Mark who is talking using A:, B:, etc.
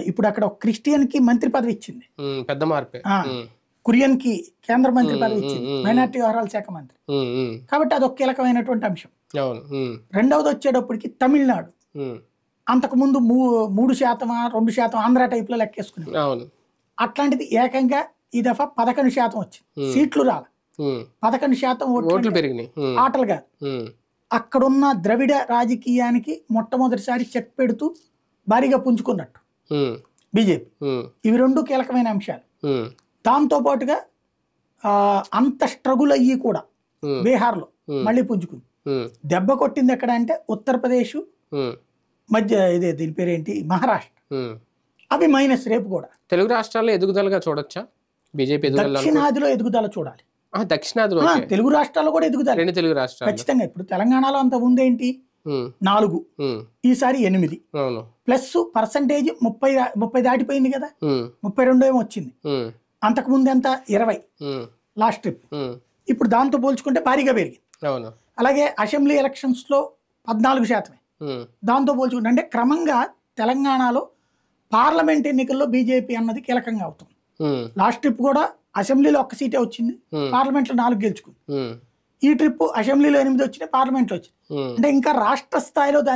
A: ఇప్పుడు అక్కడ ఒక క్రిస్టియన్ కి మంత్రి పదవి ఇచ్చింది,
B: పెద్ద మార్పే.
A: కురియన్ కి కేంద్ర మంత్రి పదవి ఇచ్చింది, మైనార్టీ వ్యవహారాల శాఖ మంత్రి. కాబట్టి అదొక కీలకమైనటువంటి అంశం. రెండవది వచ్చేటప్పటికి తమిళనాడు అంతకుముందు 3% 2% ఆంధ్ర టైప్ లో లెక్కేసుకునేది. అట్లాంటిది ఏకంగా ఈ దఫా 11% వచ్చింది, సీట్లు రాల, 11% ఓట్లు
B: పెరిగినాయి.
A: ఆటలు కాదు. అక్కడున్న ద్రవిడ రాజకీయానికి మొట్టమొదటిసారి చెక్ పెడుతూ భారీగా పుంజుకున్నట్టు బీజేపీ. ఇవి రెండు కీలకమైన అంశాలు. దాంతో పాటుగా అంత స్ట్రగుల్ అయ్యి కూడా బీహార్లో మళ్ళీ పుంజుకుంది. దెబ్బ కొట్టింది ఎక్కడ అంటే ఉత్తరప్రదేశ్ మధ్య, ఇదే దీని పేరేంటి, మహారాష్ట్ర. అవి మైనస్. రేపు కూడా
B: తెలుగు రాష్ట్రాల్లో ఎదుగుదలగా చూడొచ్చా బీజేపీ?
A: దక్షిణాదిలో ఎదుగుదల చూడాలి.
B: దక్షిణాదిలో
A: తెలుగు రాష్ట్రాల్లో కూడా ఎదుగుదల,
B: రెండు తెలుగు రాష్ట్రాలు
A: ఖచ్చితంగా. ఇప్పుడు తెలంగాణలో అంత ముందేంటి 4, ఈసారి 8 ప్లస్ పర్సంటేజ్ 30 దాటిపోయింది కదా, 32 ఏమో వచ్చింది. అంతకు ముందు ఎంత 20 లాస్ట్ ట్రిప్. ఇప్పుడు దాంతో పోల్చుకుంటే భారీగా పెరిగింది. అలాగే అసెంబ్లీ ఎలక్షన్స్ లో 14%. దాంతో పోల్చుకుంటే అంటే క్రమంగా తెలంగాణలో పార్లమెంట్ ఎన్నికల్లో బీజేపీ అన్నది కీలకంగా అవుతుంది. లాస్ట్ ట్రిప్ కూడా అసెంబ్లీలో 1 సీటే వచ్చింది, పార్లమెంట్ లో 4 గెలుచుకుంది. ఈ ట్రిప్ అసెంబ్లీలో 8 వచ్చినాయి, పార్లమెంట్ లో వచ్చింది. అంటే ఇంకా రాష్ట్ర స్థాయిలో దాని